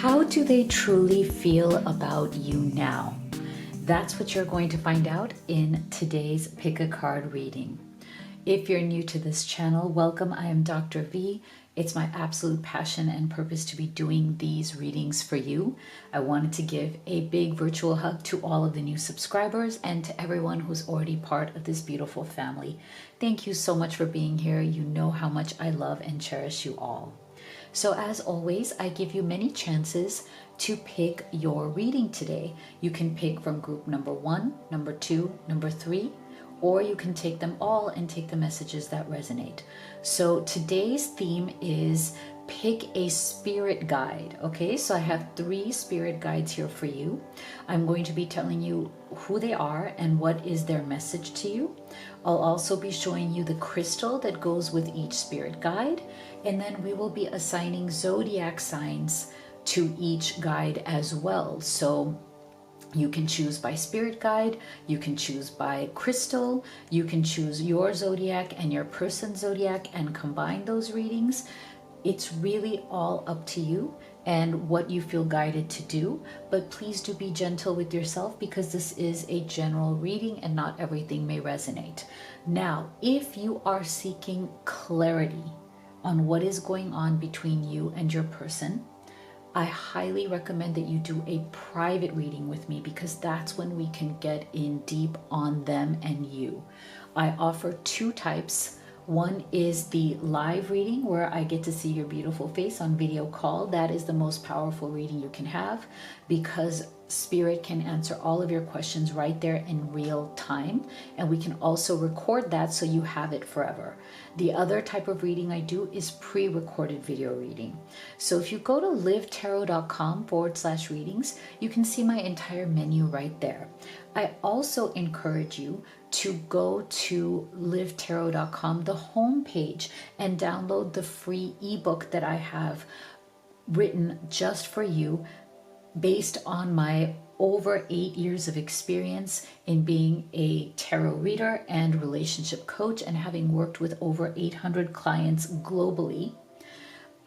How do they truly feel about you now? That's what you're going to find out in today's Pick a Card reading. If you're new to this channel, welcome. I am Dr. V. It's my absolute passion and purpose to be doing these readings for you. I wanted to give a big virtual hug to all of the new subscribers and to everyone who's already part of this beautiful family. Thank you so much for being here. You know how much I love and cherish you all. So as always, I give you many chances to pick your reading today. You can pick from group number 1, number 2, number 3, or you can take them all and take the messages that resonate. So today's theme is pick a spirit guide. Okay, so I have 3 spirit guides here for you. I'm going to be telling you who they are and what is their message to you. I'll also be showing you the crystal that goes with each spirit guide, and then we will be assigning zodiac signs to each guide as well. So you can choose by spirit guide, you can choose by crystal, you can choose your zodiac and your person's zodiac and combine those readings. It's really all up to you and what you feel guided to do, but please do be gentle with yourself because this is a general reading and not everything may resonate. Now, if you are seeking clarity on what is going on between you and your person, I highly recommend that you do a private reading with me because that's when we can get in deep on them and you. I offer 2 types. One is the live reading where I get to see your beautiful face on video call. That is the most powerful reading you can have because Spirit can answer all of your questions right there in real time. And we can also record that so you have it forever. The other type of reading I do is pre-recorded video reading. So if you go to livetarot.com/readings, you can see my entire menu right there. I also encourage you to go to livetarot.com, the homepage, and download the free ebook that I have written just for you based on my over 8 years of experience in being a tarot reader and relationship coach and having worked with over 800 clients globally.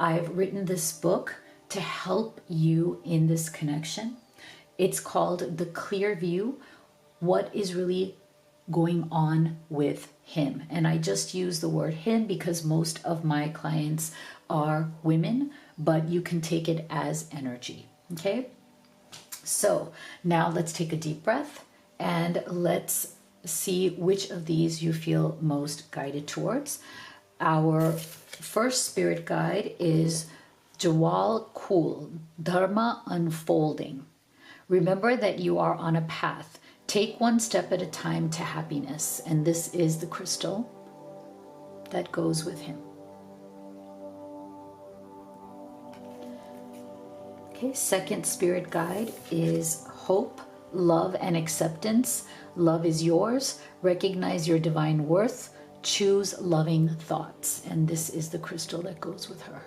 I've written this book to help you in this connection. It's called The Clear View, What is Really Going On with Him. And I just use the word him because most of my clients are women, but you can take it as energy. Okay, so now let's take a deep breath and let's see which of these you feel most guided towards. Our first spirit guide is Jawal Kul, Dharma Unfolding. Remember that you are on a path. Take one step at a time to happiness. And this is the crystal that goes with him. Okay, second spirit guide is Hope, Love, and Acceptance. Love is yours. Recognize your divine worth. Choose loving thoughts. And this is the crystal that goes with her.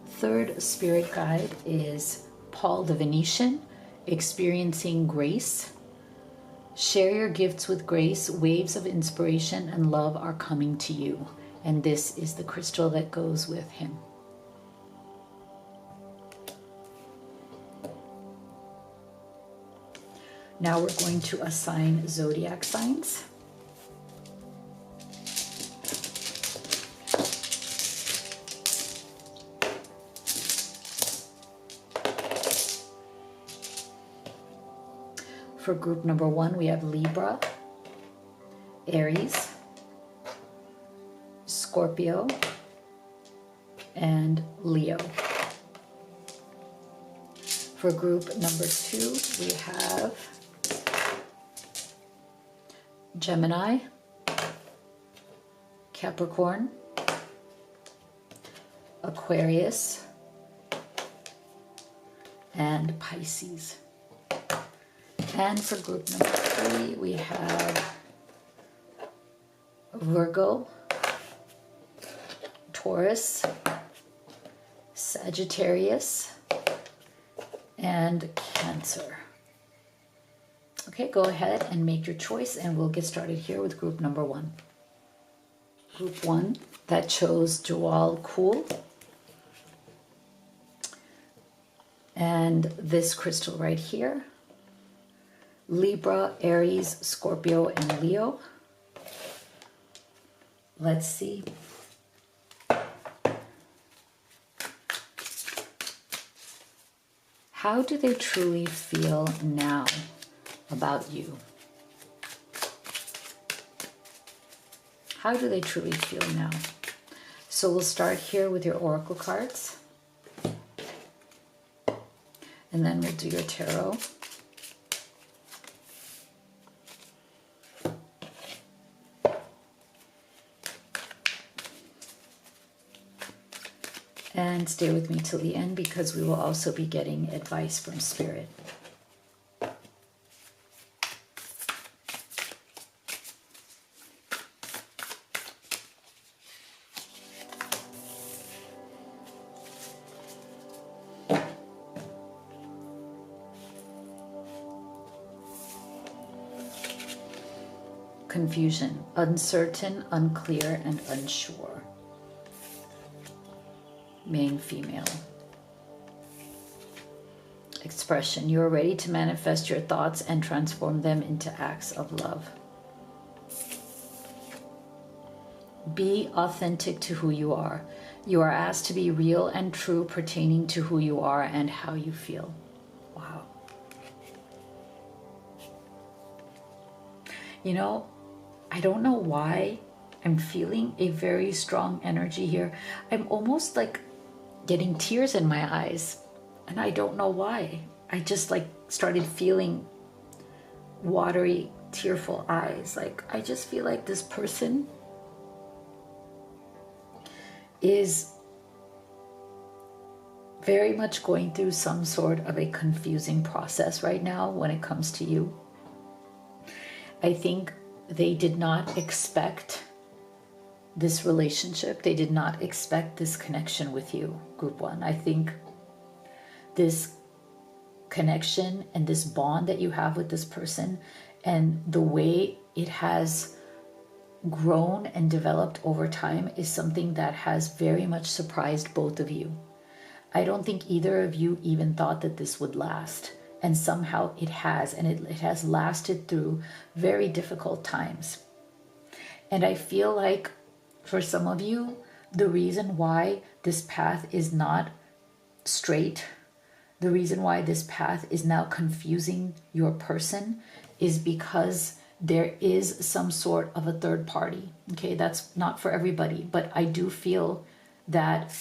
Third spirit guide is Paul the Venetian, Experiencing Grace. Share your gifts with grace. Waves of inspiration and love are coming to you. And this is the crystal that goes with him. Now we're going to assign zodiac signs. For group number 1, we have Libra, Aries, Scorpio, and Leo. For group number 2, we have Gemini, Capricorn, Aquarius, and Pisces. And for group number 3, we have Virgo, Taurus, Sagittarius, and Cancer. Okay, go ahead and make your choice and we'll get started here with group number 1. Group 1 that chose Jewel Cool. And this crystal right here, Libra, Aries, Scorpio, and Leo. Let's see. How do they truly feel now about you? How do they truly feel now? So we'll start here with your oracle cards. And then we'll do your tarot. And stay with me till the end because we will also be getting advice from Spirit. Confusion, uncertain, unclear, and unsure. Main female. Expression, you are ready to manifest your thoughts and transform them into acts of love. Be authentic to who you are. You are asked to be real and true pertaining to who you are and how you feel. Wow. You know, I don't know why I'm feeling a very strong energy here. I'm almost like getting tears in my eyes, and I don't know why. I just like started feeling watery, tearful eyes. Like I just feel like this person is very much going through some sort of a confusing process right now when it comes to you. I think they did not expect this relationship. They did not expect this connection with you, Group 1. I think this connection and this bond that you have with this person and the way it has grown and developed over time is something that has very much surprised both of you. I don't think either of you even thought that this would last. And somehow it has, and it has lasted through very difficult times. And I feel like for some of you, the reason why this path is not straight, the reason why this path is now confusing your person is because there is some sort of a third party. Okay, that's not for everybody, but I do feel that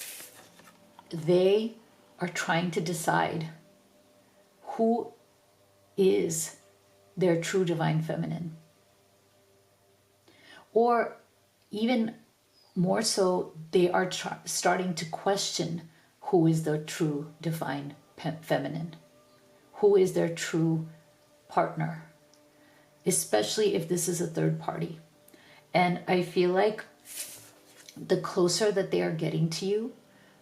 they are trying to decide who is their true divine feminine. Or even more so, they are starting to question who is their true divine feminine. Who is their true partner. Especially if this is a third party. And I feel like the closer that they are getting to you,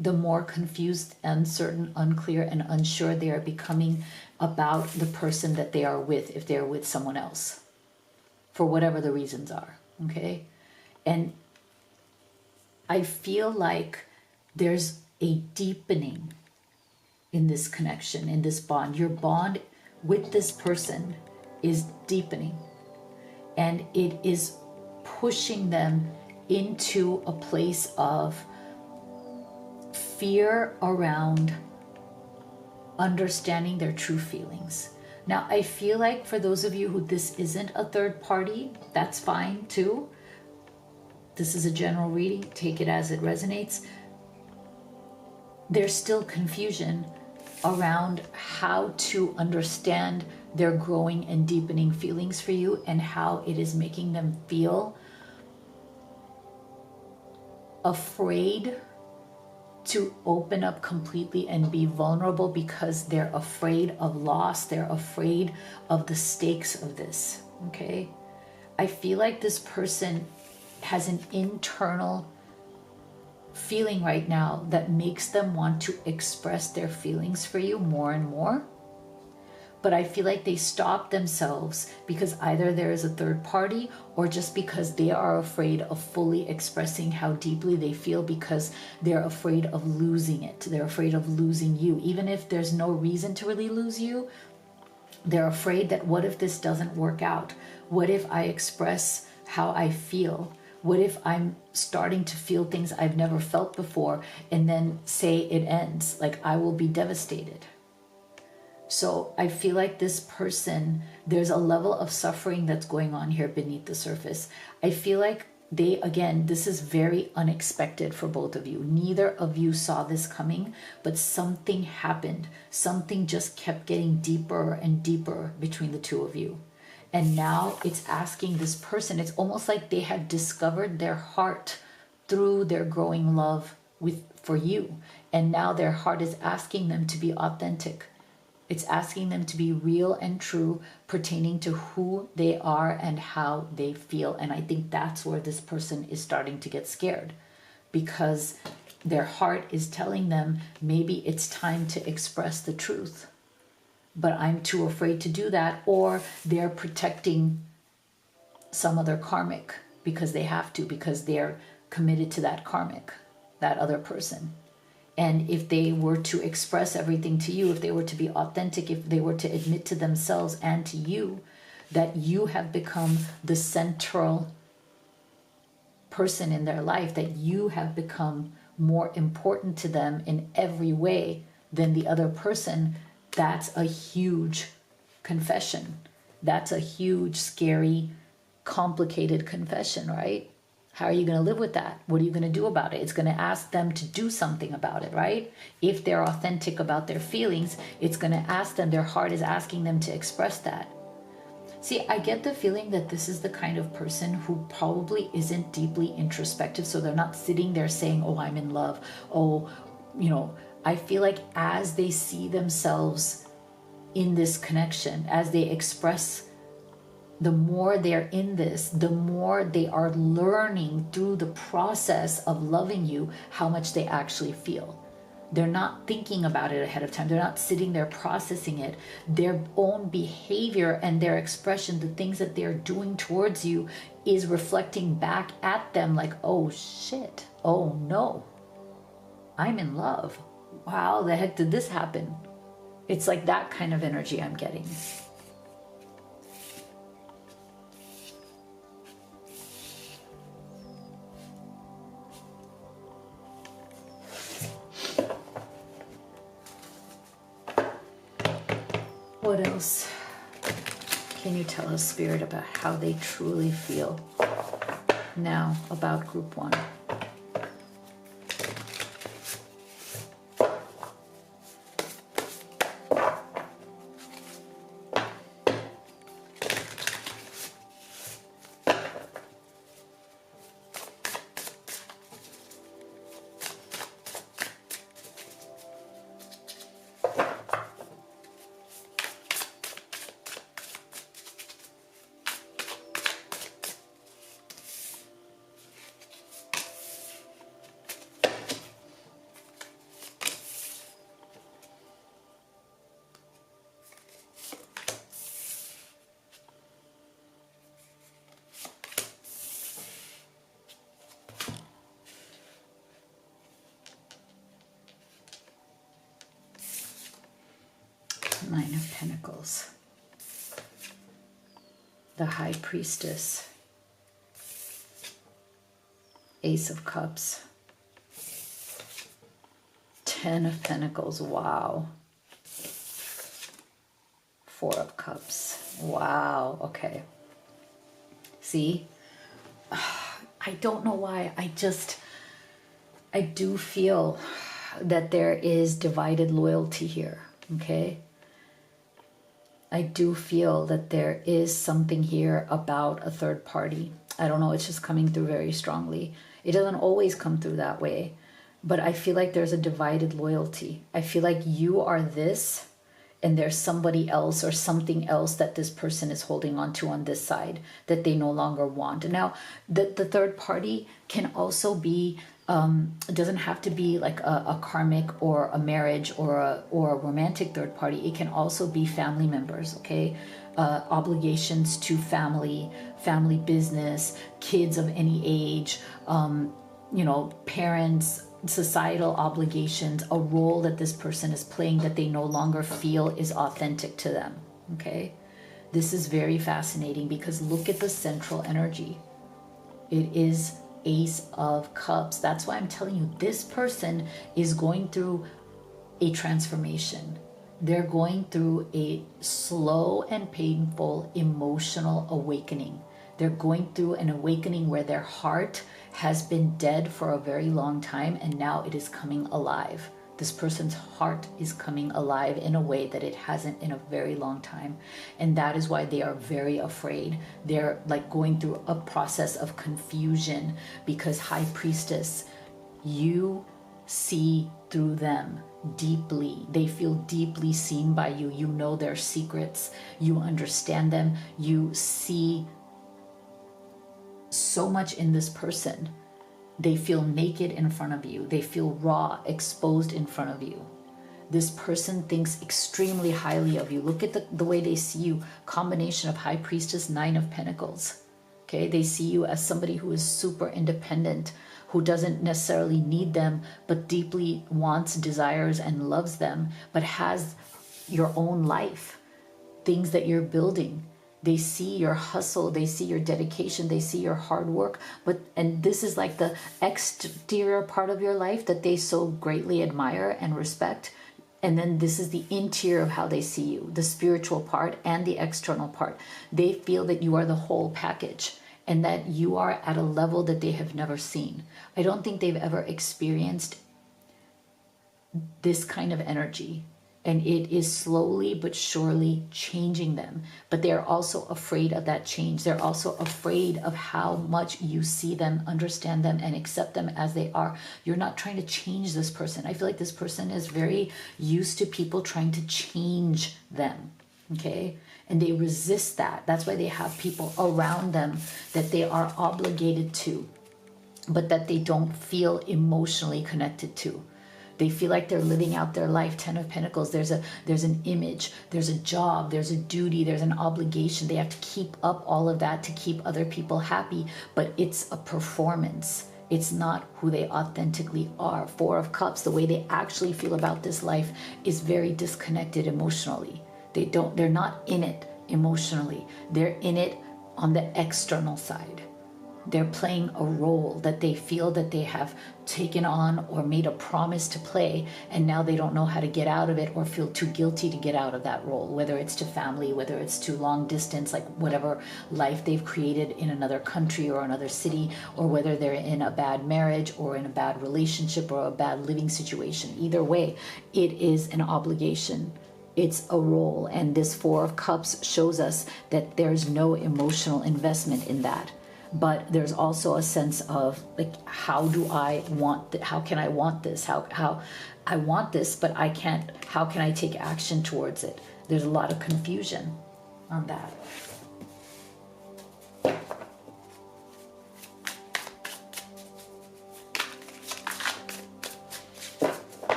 the more confused, uncertain, unclear, and unsure they are becoming about the person that they are with if they're with someone else, for whatever the reasons are, okay? And I feel like there's a deepening in this connection, in this bond. Your bond with this person is deepening, and it is pushing them into a place of fear around understanding their true feelings. Now, I feel like for those of you who this isn't a third party, that's fine too. This is a general reading. Take it as it resonates. There's still confusion around how to understand their growing and deepening feelings for you and how it is making them feel afraid to open up completely and be vulnerable because they're afraid of loss. They're afraid of the stakes of this, okay? I feel like this person has an internal feeling right now that makes them want to express their feelings for you more and more. But I feel like they stop themselves because either there is a third party, or just because they are afraid of fully expressing how deeply they feel, because they're afraid of losing it. They're afraid of losing you. Even if there's no reason to really lose you, they're afraid that what if this doesn't work out? What if I express how I feel? What if I'm starting to feel things I've never felt before, and then say it ends? Like, I will be devastated. So I feel like this person, there's a level of suffering that's going on here beneath the surface. I feel like again, this is very unexpected for both of you. Neither of you saw this coming, but something happened. Something just kept getting deeper and deeper between the two of you. And now it's asking this person, it's almost like they had discovered their heart through their growing love for you. And now their heart is asking them to be authentic. It's asking them to be real and true, pertaining to who they are and how they feel. And I think that's where this person is starting to get scared, because their heart is telling them maybe it's time to express the truth, but I'm too afraid to do that, or they're protecting some other karmic because they have to, because they're committed to that karmic, that other person. And if they were to express everything to you, if they were to be authentic, if they were to admit to themselves and to you that you have become the central person in their life, that you have become more important to them in every way than the other person, that's a huge confession. That's a huge, scary, complicated confession, right? How are you going to live with that? What are you going to do about it? It's going to ask them to do something about it, right? If they're authentic about their feelings, it's going to ask them, their heart is asking them to express that. See, I get the feeling that this is the kind of person who probably isn't deeply introspective. So they're not sitting there saying, oh, I'm in love. Oh, I feel like as they see themselves in this connection, as they express, the more they're in this, the more they are learning through the process of loving you how much they actually feel. They're not thinking about it ahead of time. They're not sitting there processing it. Their own behavior and their expression, the things that they're doing towards you, is reflecting back at them like, oh shit, oh no, I'm in love. How the heck did this happen? It's like that kind of energy I'm getting. What else can you tell us, Spirit, about how they truly feel now about group one? Nine of Pentacles, the High Priestess, Ace of Cups, Ten of Pentacles, wow, Four of Cups, wow, okay. See, I don't know why, I do feel that there is divided loyalty here, okay? I do feel that there is something here about a third party. I don't know, it's just coming through very strongly. It doesn't always come through that way, but I feel like there's a divided loyalty. I feel like you are this, and there's somebody else or something else that this person is holding on to on this side that they no longer want. Now, the third party can also be It doesn't have to be like a karmic or a marriage or a romantic third party. It can also be family members, okay? Obligations to family, family business, kids of any age, parents, societal obligations, a role that this person is playing that they no longer feel is authentic to them, okay? This is very fascinating because look at the central energy. It is Ace of Cups. That's why I'm telling you, this person is going through a transformation. They're going through a slow and painful emotional awakening. They're going through an awakening where their heart has been dead for a very long time and now it is coming alive. This person's heart is coming alive in a way that it hasn't in a very long time. And that is why they are very afraid. They're like going through a process of confusion because High Priestess, you see through them deeply. They feel deeply seen by you. You know their secrets. You understand them. You see so much in this person. They feel naked in front of you. They feel raw, exposed in front of you. This person thinks extremely highly of you. Look at the way they see you. Combination of High Priestess, Nine of Pentacles. Okay, they see you as somebody who is super independent, who doesn't necessarily need them, but deeply wants, desires, and loves them, but has your own life, things that you're building. They see your hustle, they see your dedication, they see your hard work, and this is like the exterior part of your life that they so greatly admire and respect. And then this is the interior of how they see you, the spiritual part and the external part. They feel that you are the whole package and that you are at a level that they have never seen. I don't think they've ever experienced this kind of energy. And it is slowly but surely changing them. But they're also afraid of that change. They're also afraid of how much you see them, understand them, and accept them as they are. You're not trying to change this person. I feel like this person is very used to people trying to change them, okay? And they resist that. That's why they have people around them that they are obligated to, but that they don't feel emotionally connected to. They feel like they're living out their life. Ten of Pentacles, there's an image, there's a job, there's a duty, there's an obligation. They have to keep up all of that to keep other people happy, but it's a performance. It's not who they authentically are. Four of Cups, the way they actually feel about this life is very disconnected emotionally. They're not in it emotionally. They're in it on the external side. They're playing a role that they feel that they have taken on or made a promise to play, and now they don't know how to get out of it or feel too guilty to get out of that role, whether it's to family, whether it's to long distance, like whatever life they've created in another country or another city, or whether they're in a bad marriage or in a bad relationship or a bad living situation. Either way, it is an obligation. It's a role, and this Four of Cups shows us that there's no emotional investment in that. But there's also a sense of like, how can I want this? How I want this, but I can't. How can I take action towards it? There's a lot of confusion on that.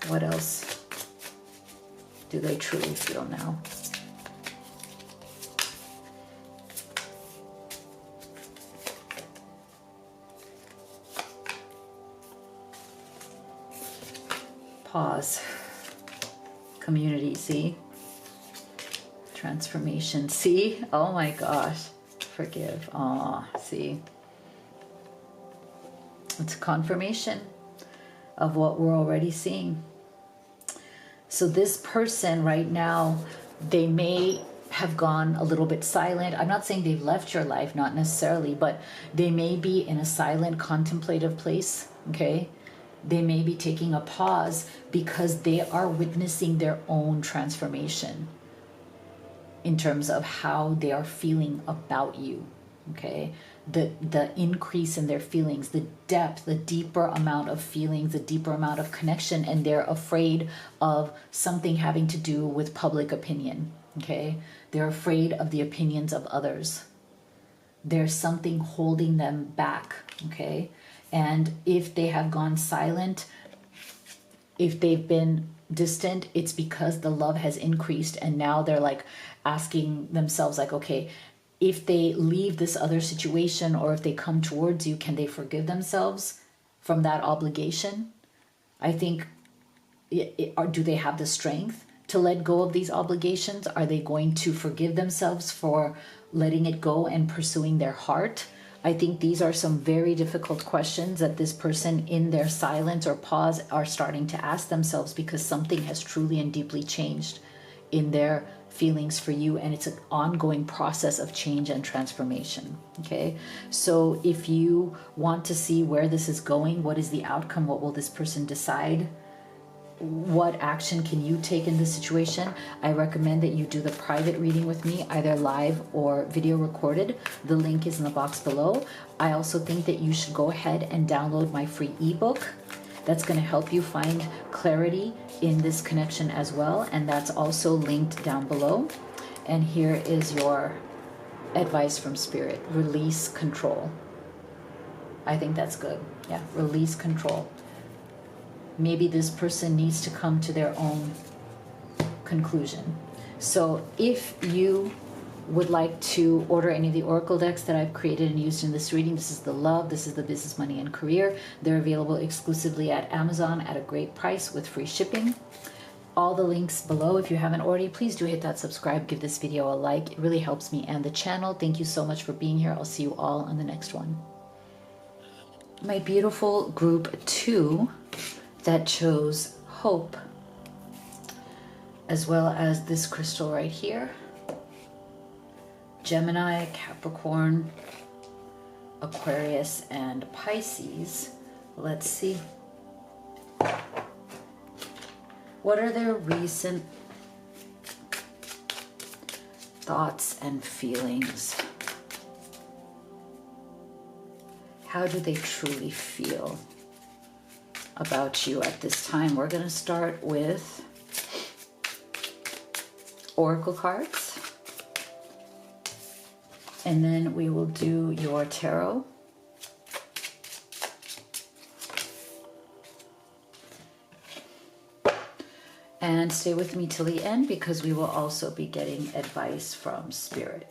What else do they truly feel now? Pause. Community, see? Transformation, see? Oh my gosh. Forgive. Aw, see? It's a confirmation of what we're already seeing. So this person right now, they may have gone a little bit silent. I'm not saying they've left your life, not necessarily, but they may be in a silent, contemplative place, okay? They may be taking a pause because they are witnessing their own transformation in terms of how they are feeling about you, okay? The increase in their feelings, the depth, the deeper amount of feelings, the deeper amount of connection, and they're afraid of something having to do with public opinion, okay? They're afraid of the opinions of others. There's something holding them back okay? And if they have gone silent, if they've been distant, it's because the love has increased, and now they're like asking themselves like, okay, if they leave this other situation or if they come towards you, can they forgive themselves from that obligation? I think, or do they have the strength to let go of these obligations? Are they going to forgive themselves for letting it go and pursuing their heart? I think these are some very difficult questions that this person in their silence or pause are starting to ask themselves, because something has truly and deeply changed in their feelings for you, and it's an ongoing process of change and transformation. Okay, so if you want to see where this is going, what is the outcome, what will this person decide, what action can you take in this situation, I recommend that you do the private reading with me, either live or video recorded. The link is in the box below. I also think that you should go ahead and download my free ebook that's going to help you find clarity in this connection as well, and that's also linked down below. And here is your advice from Spirit: release control. I think that's good. Yeah, release control. Maybe this person needs to come to their own conclusion. So if you would like to order any of the oracle decks that I've created and used in this reading, this is the love, this is the business, money, and career. They're available exclusively at Amazon at a great price with free shipping. All the links below. If you haven't already, please do hit that subscribe, give this video a like. It really helps me and the channel. Thank you so much for being here. I'll see you all on the next one. My beautiful group 2 that chose hope, as well as this crystal right here: Gemini, Capricorn, Aquarius, and Pisces. Let's see. What are their recent thoughts and feelings? How do they truly feel about you at this time? We're going to start with oracle cards, and then we will do your tarot. And stay with me till the end, because we will also be getting advice from Spirit.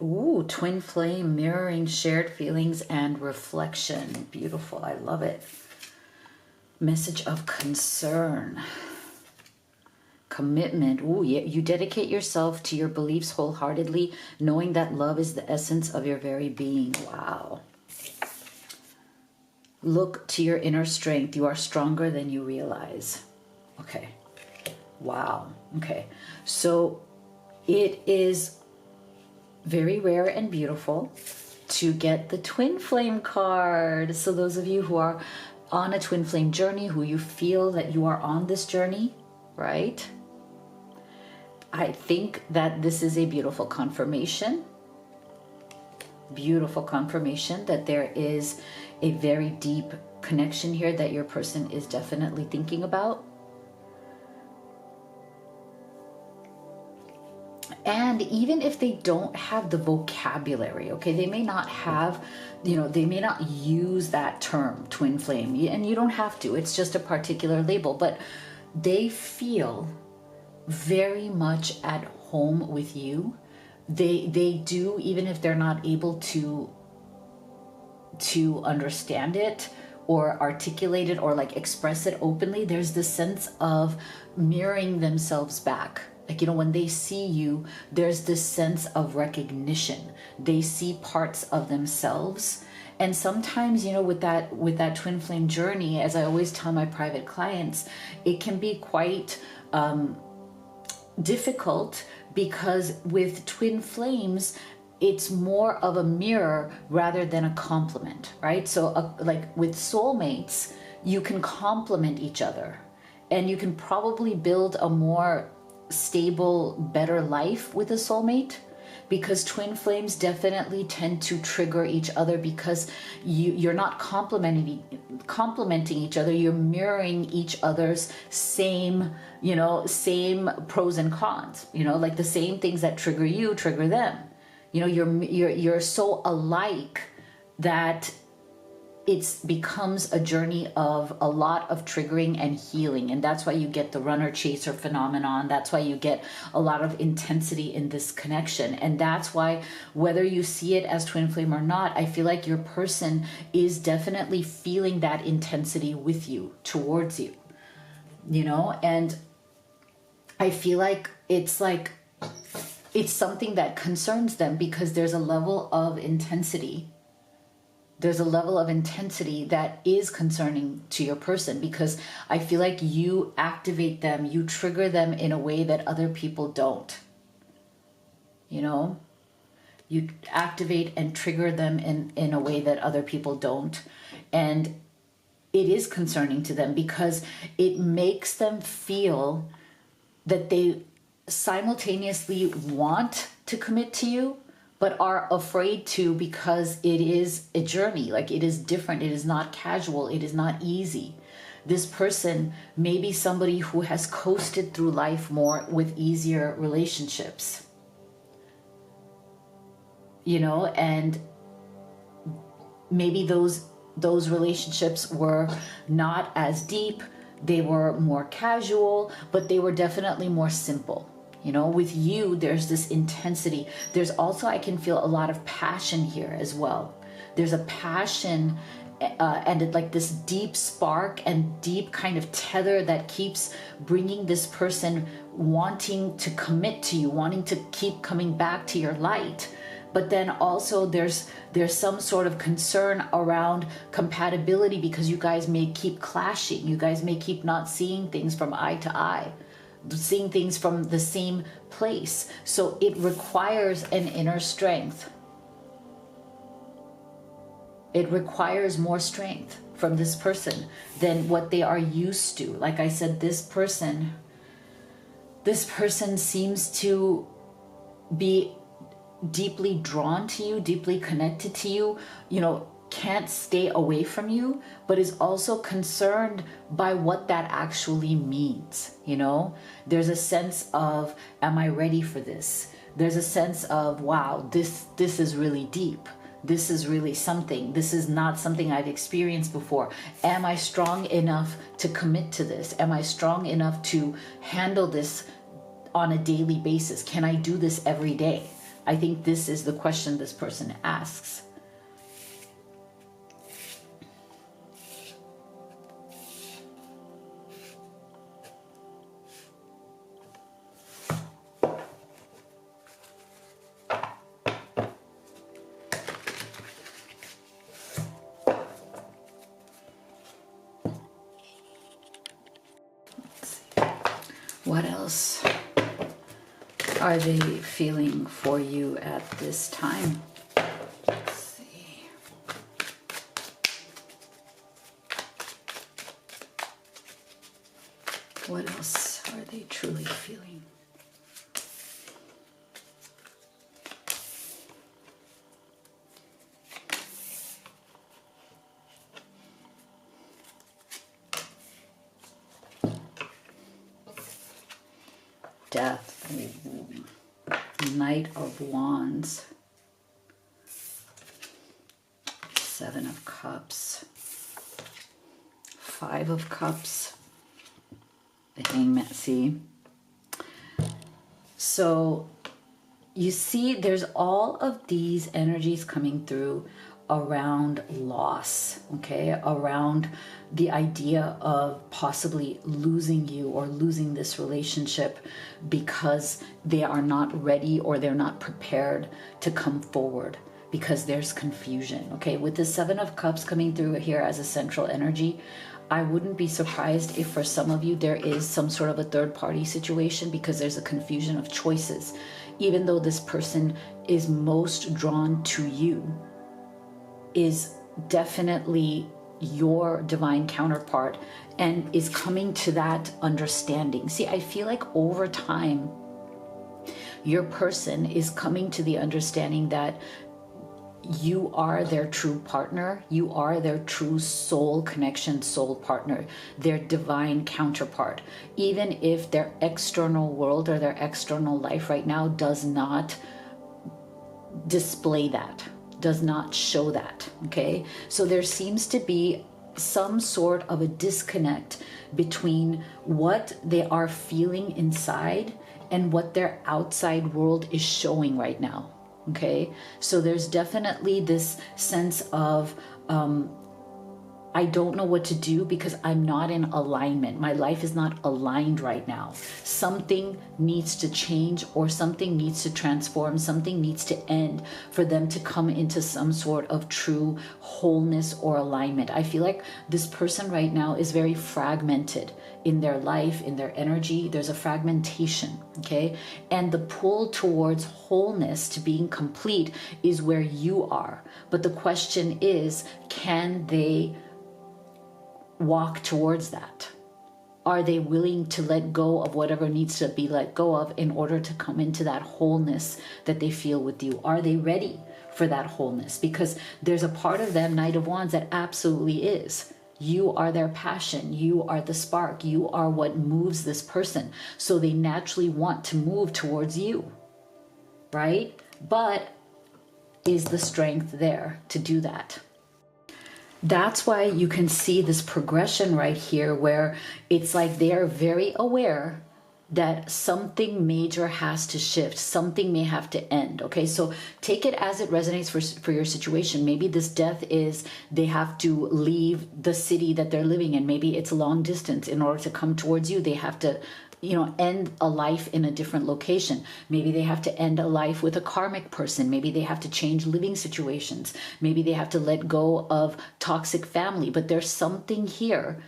Ooh, twin flame, mirroring shared feelings and reflection. Beautiful. I love it. Message of concern. Commitment. Ooh, yeah. You dedicate yourself to your beliefs wholeheartedly, knowing that love is the essence of your very being. Wow. Look to your inner strength. You are stronger than you realize. Okay. Wow. Okay. So it is very rare and beautiful to get the twin flame card. So those of you who are on a twin flame journey, who you feel that you are on this journey, right? I think that this is a beautiful confirmation. Beautiful confirmation that there is a very deep connection here that your person is definitely thinking about. And even if they don't have the vocabulary, okay, they may not have, they may not use that term, twin flame, and you don't have to. It's just a particular label, but they feel very much at home with you. They do, even if they're not able to understand it or articulate it or like express it openly. There's this sense of mirroring themselves back. Like, when they see you, there's this sense of recognition. They see parts of themselves. And sometimes, with that twin flame journey, as I always tell my private clients, it can be quite difficult, because with twin flames, it's more of a mirror rather than a complement, right? So like with soulmates, you can complement each other, and you can probably build a more stable, better life with a soulmate. because twin flames definitely tend to trigger each other, because you're not complementing each other. You're mirroring each other's same, same pros and cons, like the same things that trigger you trigger them. You're so alike that it becomes a journey of a lot of triggering and healing. And that's why you get the runner chaser phenomenon. That's why you get a lot of intensity in this connection. And that's why, whether you see it as twin flame or not, I feel like your person is definitely feeling that intensity with you, towards you, and I feel like it's something that concerns them, because there's a level of intensity. There's a level of intensity that is concerning to your person, because I feel like you activate them, you trigger them in a way that other people don't. You activate and trigger them in a way that other people don't. And it is concerning to them, because it makes them feel that they simultaneously want to commit to you, but are afraid to, because it is a journey. Like, it is different. It is not casual. It is not easy. This person may be somebody who has coasted through life more with easier relationships, and maybe those relationships were not as deep. They were more casual, but they were definitely more simple. With you, there's this intensity. There's also, I can feel a lot of passion here as well. There's a passion and like this deep spark and deep kind of tether that keeps bringing this person wanting to commit to you, wanting to keep coming back to your light. But then also there's some sort of concern around compatibility, because you guys may keep clashing. You guys may keep not seeing things from eye to eye, seeing things from the same place. So it requires an inner strength. It requires more strength from this person than what they are used to. Like I said, this person seems to be deeply drawn to you, deeply connected to you, can't stay away from you, but is also concerned by what that actually means. There's a sense of, am I ready for this? There's a sense of, wow, this is really deep. This is really something. This is not something I've experienced before. Am I strong enough to commit to this? Am I strong enough to handle this on a daily basis? Can I do this every day? I think this is the question this person asks. What else are they feeling for you at this time? Let's see. What else are they truly feeling? Death. Knight of Wands. Seven of Cups. Five of Cups. The Hangman. See? So you see there's all of these energies coming through around loss, okay? Around the idea of possibly losing you or losing this relationship because they are not ready or they're not prepared to come forward, because there's confusion, okay? With the Seven of Cups coming through here as a central energy, I wouldn't be surprised if for some of you there is some sort of a third party situation, because there's a confusion of choices. Even though this person is most drawn to you, is definitely your divine counterpart and is coming to that understanding. See, I feel like over time, your person is coming to the understanding that you are their true partner. You are their true soul connection, soul partner, their divine counterpart. Even if their external world or their external life right now does not display that, does not show that, okay? So there seems to be some sort of a disconnect between what they are feeling inside and what their outside world is showing right now. Okay, so there's definitely this sense of I don't know what to do because I'm not in alignment. My life is not aligned right now. Something needs to change, or something needs to transform. Something needs to end for them to come into some sort of true wholeness or alignment. I feel like this person right now is very fragmented in their life, in their energy. There's a fragmentation, okay? And the pull towards wholeness, to being complete, is where you are. But the question is, can they walk towards that? Are they willing to let go of whatever needs to be let go of in order to come into that wholeness that they feel with you? Are they ready for that wholeness? Because there's a part of them, Knight of Wands, that absolutely is. You are their passion. You are the spark. You are what moves this person. So they naturally want to move towards you, right? But is the strength there to do that? That's why you can see this progression right here, where it's like they are very aware that something major has to shift. Something may have to end. Okay, so take it as it resonates for your situation. Maybe this death is they have to leave the city that they're living in. Maybe it's a long distance. In order to come towards you, they have to, end a life in a different location. Maybe they have to end a life with a karmic person. Maybe they have to change living situations. Maybe they have to let go of toxic family. But there's something here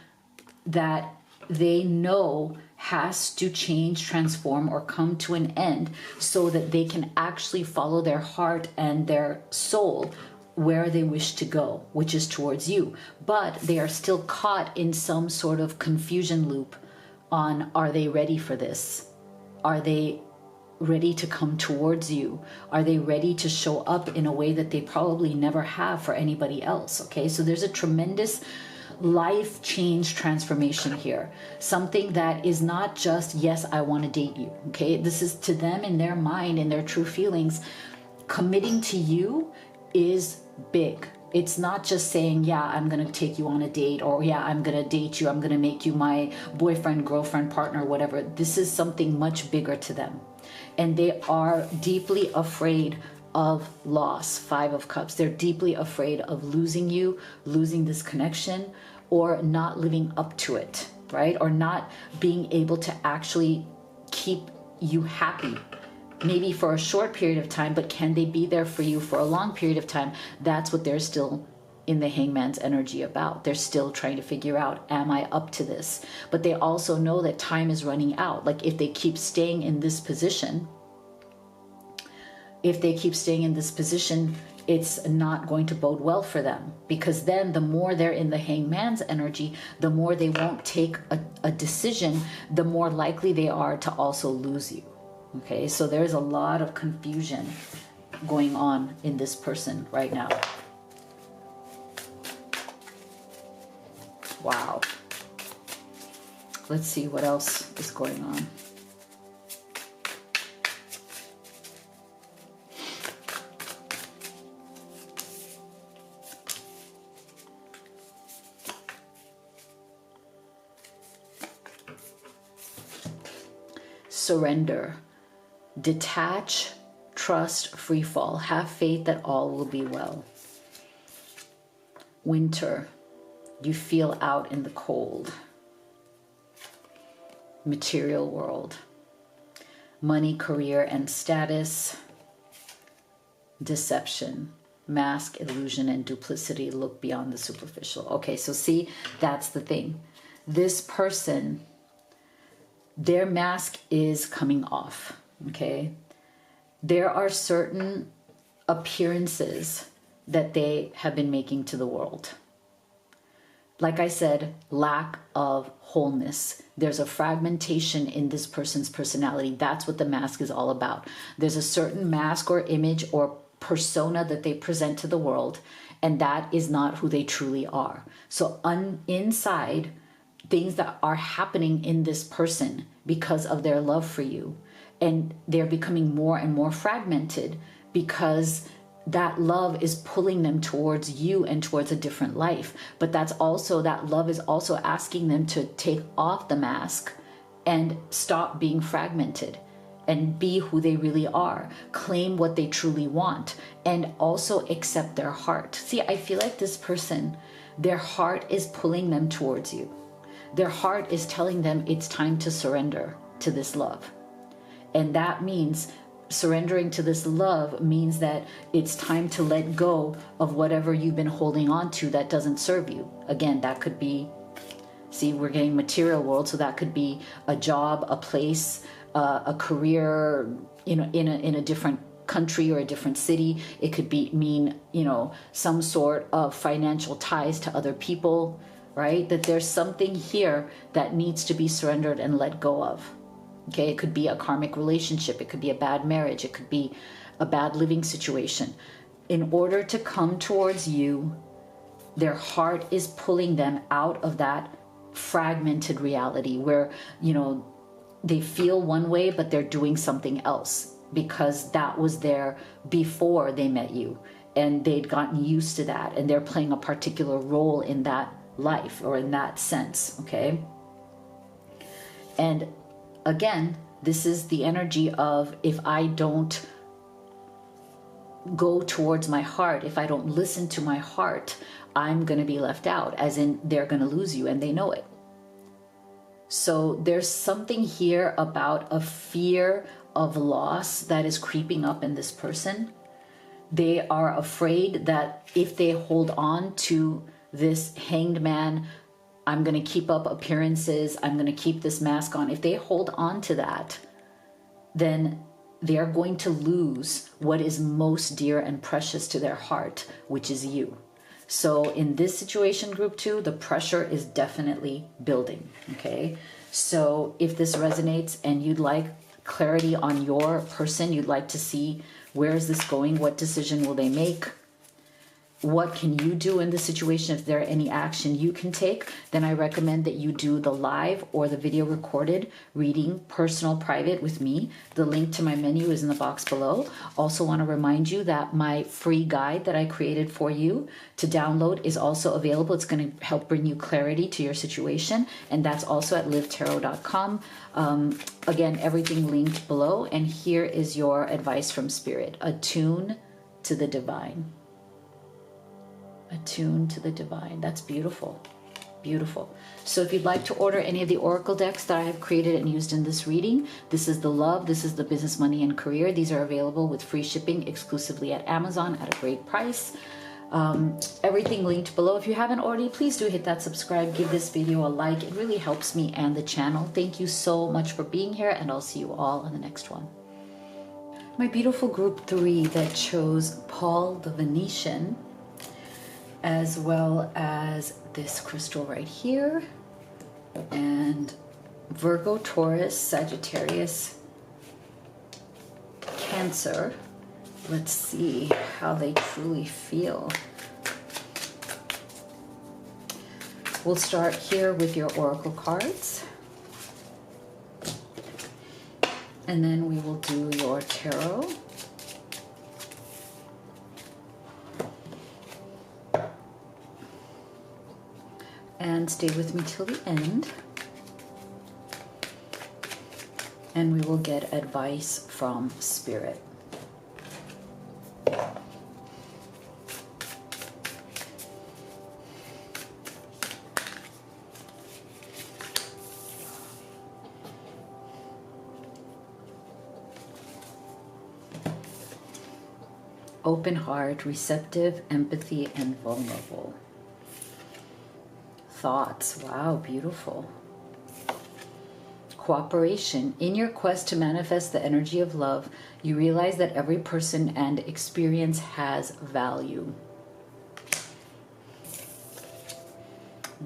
that they know has to change, transform, or come to an end so that they can actually follow their heart and their soul where they wish to go, which is towards you. But they are still caught in some sort of confusion loop on, are they ready for this? Are they ready to come towards you? Are they ready to show up in a way that they probably never have for anybody else? Okay, so there's a tremendous life change transformation here. Something that is not just, yes, I want to date you. Okay, this is to them, in their mind, in their true feelings. Committing to you is big. It's not just saying, yeah, I'm going to take you on a date, or yeah, I'm going to date you, I'm going to make you my boyfriend, girlfriend, partner, whatever. This is something much bigger to them. And they are deeply afraid of loss. 5 of Cups. They're deeply afraid of losing you, losing this connection, or not living up to it, right? Or not being able to actually keep you happy. Maybe for a short period of time, but can they be there for you for a long period of time? That's what they're still in the Hangman's energy about. They're still trying to figure out, am I up to this? But they also know that time is running out. Like if they keep staying in this position, it's not going to bode well for them, because then the more they're in the Hangman's energy, the more they won't take a decision, the more likely they are to also lose you. Okay, so there's a lot of confusion going on in this person right now. Wow. Let's see what else is going on. Surrender. Detach, trust, free fall. Have faith that all will be well. Winter. You feel out in the cold. Material world. Money, career, and status. Deception. Mask, illusion, and duplicity. Look beyond the superficial. Okay, so see, that's the thing. This person, their mask is coming off. Okay, there are certain appearances that they have been making to the world. like I said, lack of wholeness. There's a fragmentation in this person's personality. That's what the mask is all about. There's a certain mask or image or persona that they present to the world, and that is not who they truly are. So inside, things that are happening in this person because of their love for you, and they're becoming more and more fragmented because that love is pulling them towards you and towards a different life. But that love is also asking them to take off the mask and stop being fragmented and be who they really are, claim what they truly want, and also accept their heart. See, I feel like this person, their heart is pulling them towards you. Their heart is telling them it's time to surrender to this love. And that means surrendering to this love means that it's time to let go of whatever you've been holding on to that doesn't serve you. Again, that could be, see, we're getting material world, so that could be a job, a place, a career, in a different country or a different city. It could mean some sort of financial ties to other people, right? That there's something here that needs to be surrendered and let go of. Okay, it could be a karmic relationship. It could be a bad marriage. It could be a bad living situation. In order to come towards you, their heart is pulling them out of that fragmented reality where, they feel one way, but they're doing something else because that was there before they met you and they'd gotten used to that and they're playing a particular role in that life or in that sense, okay? And again, this is the energy of, if I don't go towards my heart, if I don't listen to my heart, I'm going to be left out, as in they're going to lose you and they know it. So there's something here about a fear of loss that is creeping up in this person. They are afraid that if they hold on to this hanged man, I'm going to keep up appearances, I'm going to keep this mask on. If they hold on to that, then they are going to lose what is most dear and precious to their heart, which is you. So in this situation, group 2, the pressure is definitely building, okay? So if this resonates and you'd like clarity on your person, you'd like to see where is this going, what decision will they make, what can you do in the situation, if there are any action you can take, then I recommend that you do the live or the video recorded reading, personal, private with me. The link to my menu is in the box below. Also want to remind you that my free guide that I created for you to download is also available. It's going to help bring you clarity to your situation, and that's also at livetarot.com. Again, everything linked below, and here is your advice from Spirit. Attune to the divine. Attune to the divine. That's beautiful. Beautiful. So if you'd like to order any of the oracle decks that I have created and used in this reading, this is the love, this is the business, money, and career. These are available with free shipping exclusively at Amazon at a great price. Everything linked below. If you haven't already, please do hit that subscribe, give this video a like. It really helps me and the channel. Thank you so much for being here, and I'll see you all in the next one. My beautiful group 3 that chose Paul the Venetian, as well as this crystal right here, and Virgo, Taurus, Sagittarius, Cancer. Let's see how they truly feel. We'll start here with your oracle cards, and then we will do your tarot. And stay with me till the end, and we will get advice from Spirit. Open heart, receptive, empathy, and vulnerable. Thoughts. Wow, beautiful. Cooperation. In your quest to manifest the energy of love, you realize that every person and experience has value.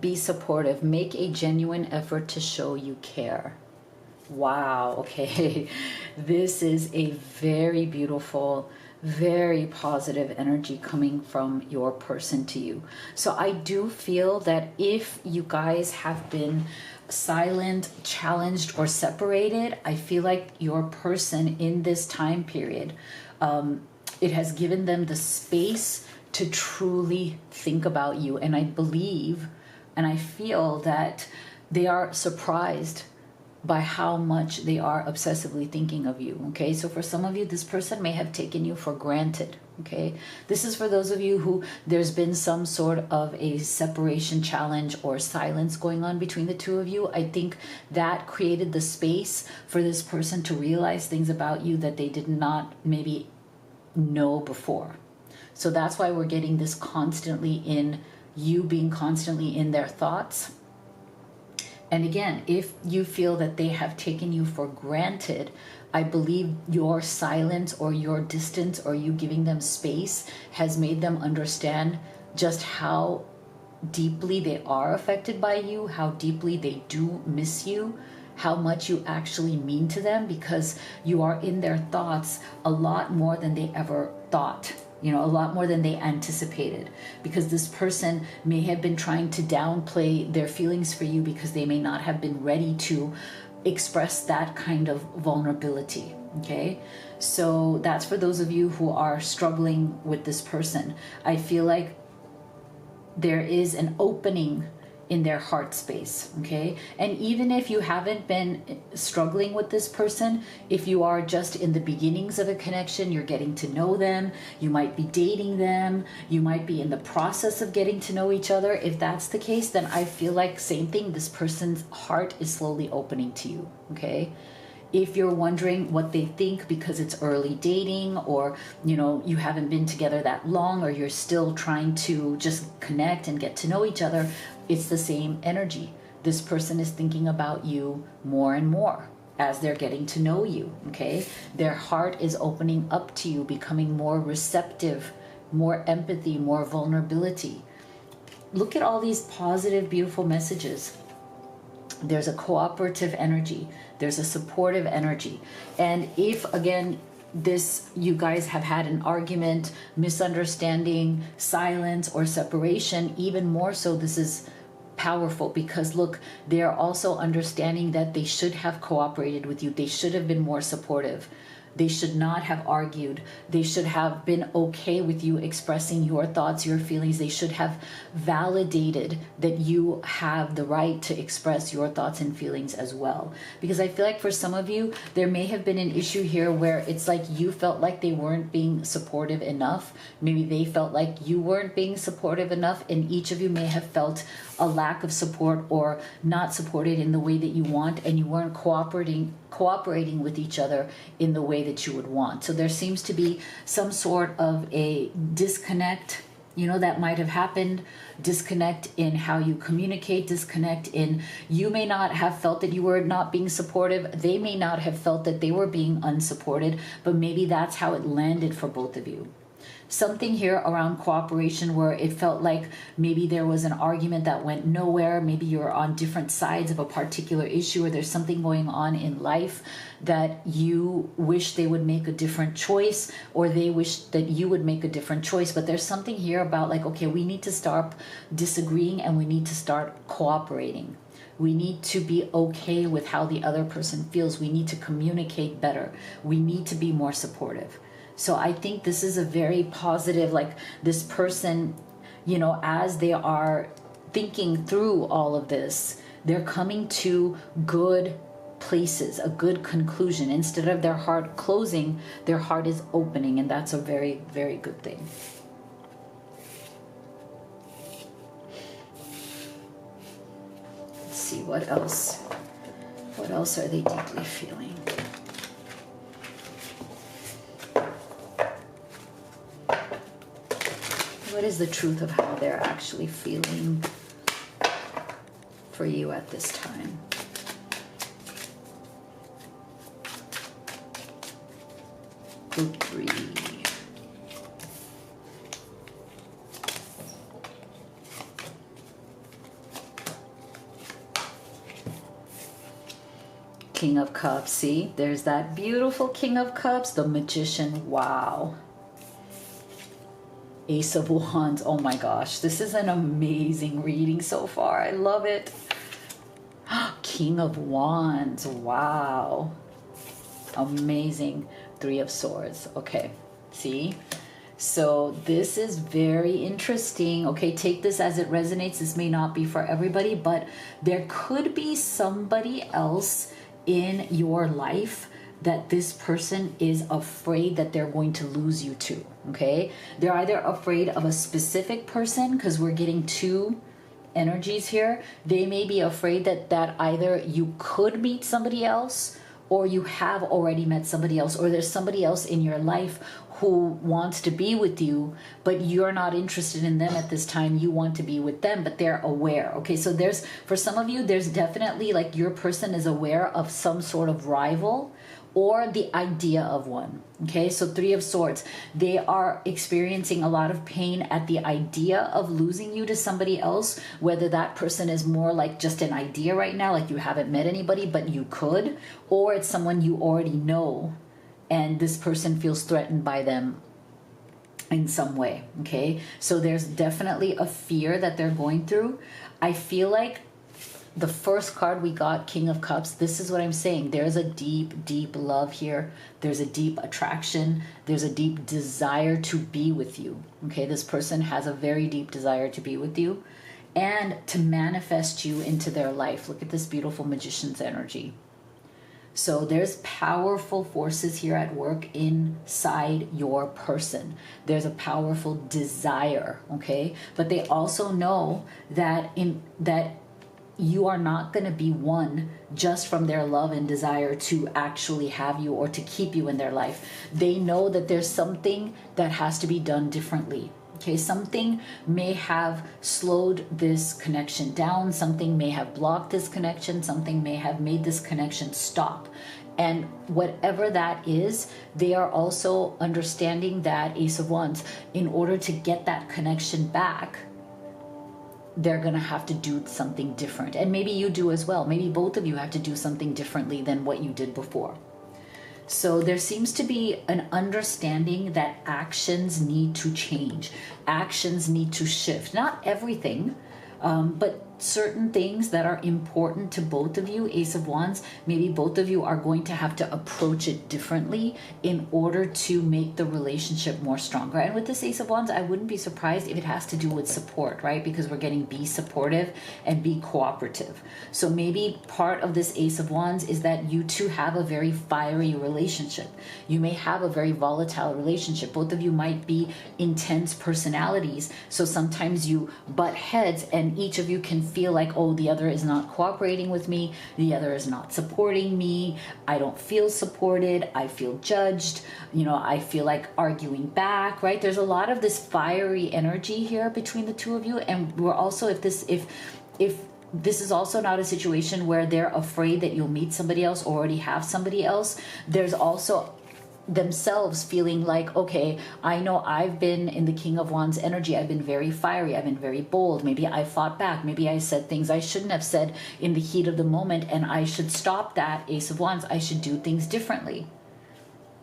Be supportive. Make a genuine effort to show you care. Wow, okay. This is a very beautiful, very positive energy coming from your person to you. So I do feel that if you guys have been silent, challenged, or separated, I feel like your person in this time period, it has given them the space to truly think about you. And I believe and I feel that they are surprised by how much they are obsessively thinking of you. Okay, so for some of you, this person may have taken you for granted. Okay, this is for those of you who there's been some sort of a separation challenge or silence going on between the two of you. I think that created the space for this person to realize things about you that they did not maybe know before. So that's why we're getting this constantly in you being constantly in their thoughts. And again, if you feel that they have taken you for granted, I believe your silence or your distance or you giving them space has made them understand just how deeply they are affected by you, how deeply they do miss you, how much you actually mean to them, because you are in their thoughts a lot more than they ever thought. You know, a lot more than they anticipated, because this person may have been trying to downplay their feelings for you because they may not have been ready to express that kind of vulnerability. Okay, so that's for those of you who are struggling with this person. I feel like there is an opening in their heart space. Okay, and even if you haven't been struggling with this person, if you are just in the beginnings of a connection, you're getting to know them, you might be dating them, you might be in the process of getting to know each other. If that's the case, then I feel like same thing, this person's heart is slowly opening to you. Okay, if you're wondering what they think because it's early dating, or you know, you haven't been together that long, or you're still trying to just connect and get to know each other, it's the same energy. This person is thinking about you more and more as they're getting to know you. Okay, their heart is opening up to you, becoming more receptive, more empathy, more vulnerability. Look at all these positive, beautiful messages. There's a cooperative energy, there's a supportive energy. And if again this, you guys have had an argument, misunderstanding, silence, or separation, even more so, this is powerful, because look, they're also understanding that they should have cooperated with you. They should have been more supportive. They should not have argued. They should have been okay with you expressing your thoughts, your feelings. They should have validated that you have the right to express your thoughts and feelings as well. Because I feel like for some of you, there may have been an issue here where it's like you felt like they weren't being supportive enough. Maybe they felt like you weren't being supportive enough, and each of you may have felt a lack of support or not supported in the way that you want, and you weren't cooperating with each other in the way that you would want. So there seems to be some sort of a disconnect, you know, that might have happened. Disconnect in how you communicate, disconnect in, you may not have felt that you were not being supportive. They may not have felt that they were being unsupported, but maybe that's how it landed for both of you. Something here around cooperation where it felt like maybe there was an argument that went nowhere. Maybe you're on different sides of a particular issue, or there's something going on in life that you wish they would make a different choice, or they wish that you would make a different choice. But there's something here about like, okay, we need to stop disagreeing and we need to start cooperating. We need to be okay with how the other person feels. We need to communicate better. We need to be more supportive. So I think this is a very positive, like this person, you know, as they are thinking through all of this, they're coming to good places, a good conclusion. Instead of their heart closing, their heart is opening, and that's a very, very good thing. Let's see, what else? What else are they deeply feeling? What is the truth of how they're actually feeling for you at this time? Group 3. King of Cups. See, there's that beautiful King of Cups, the Magician. Wow. Ace of Wands. Oh my gosh, this is an amazing reading so far. I love it. King of Wands. Wow. Amazing. Three of Swords. Okay, see? So this is very interesting. Okay, take this as it resonates. This may not be for everybody, but there could be somebody else in your life that this person is afraid that they're going to lose you to. Okay, they're either afraid of a specific person, because we're getting two energies here. They may be afraid that either you could meet somebody else, or you have already met somebody else, or there's somebody else in your life who wants to be with you, but you're not interested in them at this time. You want to be with them, but they're aware. Okay, so there's, for some of you, there's definitely like your person is aware of some sort of rival or the idea of one. Okay, so Three of Swords, they are experiencing a lot of pain at the idea of losing you to somebody else, whether that person is more like just an idea right now, like you haven't met anybody, but you could, or it's someone you already know, and this person feels threatened by them in some way. Okay, so there's definitely a fear that they're going through. I feel like the first card we got, King of Cups, this is what I'm saying. There's a deep, deep love here. There's a deep attraction. There's a deep desire to be with you. Okay, this person has a very deep desire to be with you and to manifest you into their life. Look at this beautiful Magician's energy. So there's powerful forces here at work inside your person. There's a powerful desire, okay? But they also know that you are not going to be won just from their love and desire to actually have you or to keep you in their life. They know that there's something that has to be done differently. Okay, something may have slowed this connection down. Something may have blocked this connection. Something may have made this connection stop. And whatever that is, they are also understanding that, Ace of Wands, in order to get that connection back, they're going to have to do something different. And maybe you do as well. Maybe both of you have to do something differently than what you did before. So there seems to be an understanding that actions need to change. Actions need to shift. Not everything, but certain things that are important to both of you, Ace of Wands, maybe both of you are going to have to approach it differently in order to make the relationship more stronger. And with this Ace of Wands, I wouldn't be surprised if it has to do with support, right? Because we're getting be supportive and be cooperative. So maybe part of this Ace of Wands is that you two have a very fiery relationship. You may have a very volatile relationship. Both of you might be intense personalities. So sometimes you butt heads and each of you can feel like, oh, the other is not cooperating with me, the other is not supporting me, I don't feel supported, I feel judged, you know, I feel like arguing back, right? There's a lot of this fiery energy here between the two of you. And we're also, if this is also not a situation where they're afraid that you'll meet somebody else or already have somebody else, there's also themselves feeling like, okay, I know I've been in the King of Wands energy. I've been very fiery. I've been very bold. Maybe I fought back. Maybe I said things I shouldn't have said in the heat of the moment, and I should stop that, Ace of Wands. I should do things differently.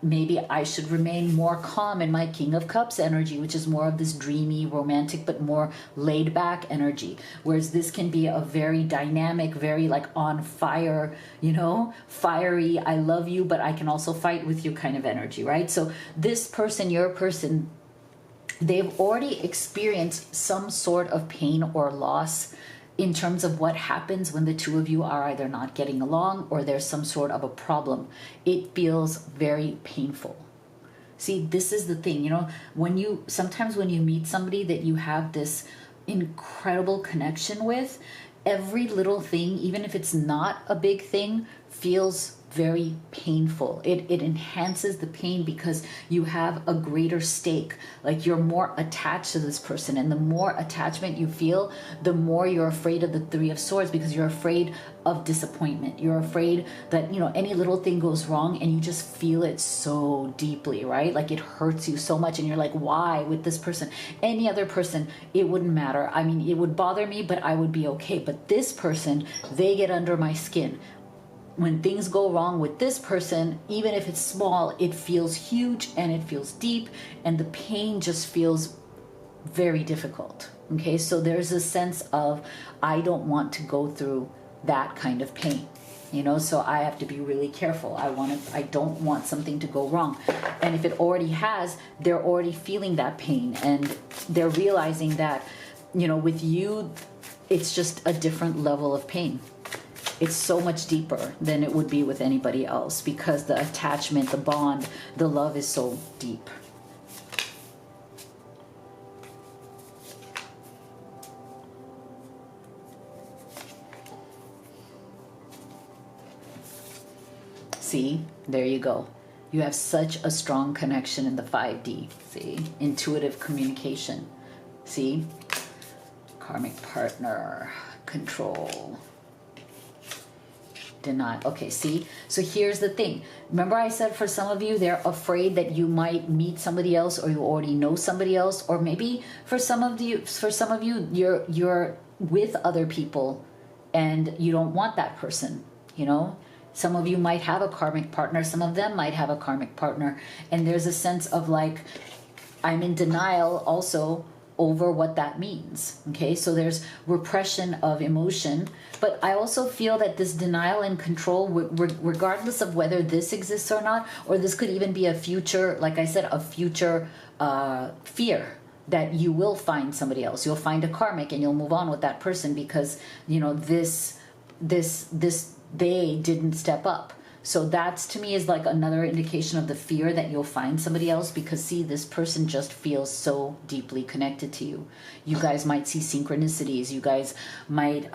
Maybe I should remain more calm in my King of Cups energy, which is more of this dreamy, romantic, but more laid back energy. Whereas this can be a very dynamic, very like on fire, you know, fiery, I love you, but I can also fight with you kind of energy, right? So this person, your person, they've already experienced some sort of pain or loss in terms of what happens when the two of you are either not getting along or there's some sort of a problem. It feels very painful. See, this is the thing, you know, sometimes when you meet somebody that you have this incredible connection with, every little thing, even if it's not a big thing, feels very painful. It enhances the pain because you have a greater stake. Like you're more attached to this person, and the more attachment you feel, the more you're afraid of the Three of Swords, because you're afraid of disappointment. You're afraid that, you know, any little thing goes wrong and you just feel it so deeply, right? Like it hurts you so much and you're like, why with this person? Any other person, it wouldn't matter. I mean, it would bother me, but I would be okay. But this person, they get under my skin. when things go wrong with this person, even if it's small, it feels huge and it feels deep, and the pain just feels very difficult. Okay, so there's a sense of, I don't want to go through that kind of pain, you know, so I have to be really careful. I don't want something to go wrong. And if it already has, they're already feeling that pain, and they're realizing that, you know, with you, it's just a different level of pain. It's so much deeper than it would be with anybody else, because the attachment, the bond, the love is so deep. See, there you go. You have such a strong connection in the 5D. See, intuitive communication. See, karmic partner, control, denial. Okay, see, so here's the thing. Remember I said for some of you, they're afraid that you might meet somebody else, or you already know somebody else, or maybe for some of you, you're with other people and you don't want that person, you know. Some of you might have a karmic partner, some of them might have a karmic partner, and there's a sense of like, I'm in denial also over what that means. Okay, so there's repression of emotion, but I also feel that this denial and control, regardless of whether this exists or not, or this could even be a future, like I said, a future fear that you will find somebody else. You'll find a karmic and you'll move on with that person because, you know, this they didn't step up. So that's, to me, is like another indication of the fear that you'll find somebody else, because see, this person just feels so deeply connected to you. You guys might see synchronicities. You guys might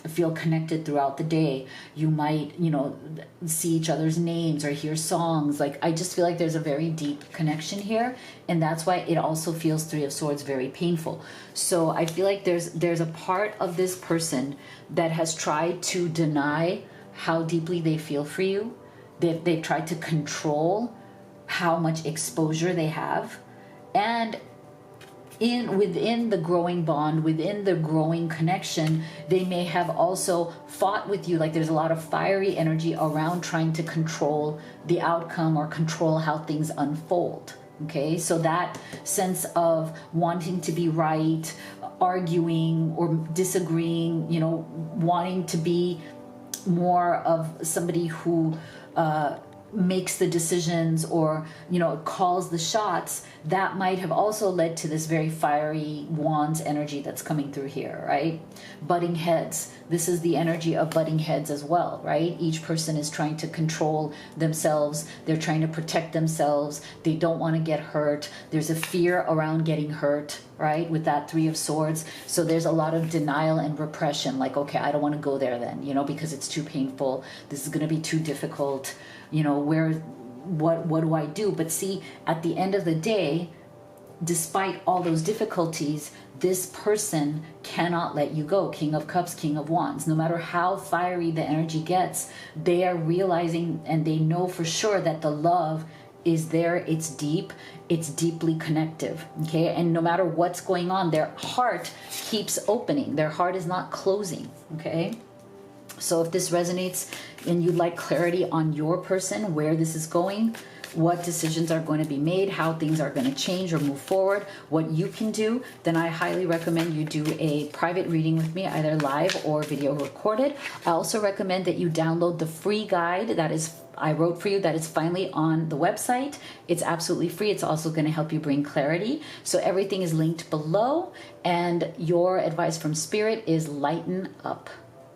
feel connected throughout the day. You might, you know, see each other's names or hear songs. Like, I just feel like there's a very deep connection here, and that's why it also feels, Three of Swords, very painful. So I feel like there's a part of this person that has tried to deny how deeply they feel for you. They've tried to control how much exposure they have, and within the growing bond, within the growing connection, they may have also fought with you. Like, there's a lot of fiery energy around trying to control the outcome or control how things unfold. Okay, so that sense of wanting to be right, arguing or disagreeing, you know, wanting to be more of somebody who makes the decisions, or, you know, calls the shots, that might have also led to this very fiery wands energy that's coming through here, right? Butting heads. This is the energy of butting heads as well, right? Each person is trying to control themselves. They're trying to protect themselves. They don't want to get hurt. There's a fear around getting hurt, right? With that Three of Swords. So there's a lot of denial and repression. Like, okay, I don't want to go there then, you know, because it's too painful. This is going to be too difficult. You know, what do I do? But see, at the end of the day, despite all those difficulties, this person cannot let you go. King of Cups, King of Wands. No matter how fiery the energy gets, they are realizing, and they know for sure that the love is there. It's deep. It's deeply connective. Okay, and no matter what's going on, their heart keeps opening. Their heart is not closing. Okay. So if this resonates and you'd like clarity on your person, where this is going, what decisions are going to be made, how things are going to change or move forward, what you can do, then I highly recommend you do a private reading with me, either live or video recorded. I also recommend that you download the free guide that I wrote for you, that is finally on the website. It's absolutely free. It's also going to help you bring clarity. So everything is linked below, and your advice from Spirit is lighten up.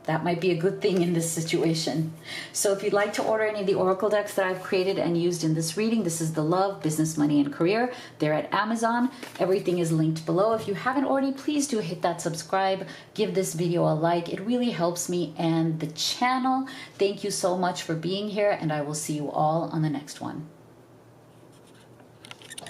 That might be a good thing in this situation. So if you'd like to order any of the oracle decks that I've created and used in this reading, this is the Love, Business, Money, and Career. They're at Amazon. Everything is linked below. If you haven't already, please do hit that subscribe. Give this video a like. It really helps me and the channel. Thank you so much for being here, and I will see you all on the next one.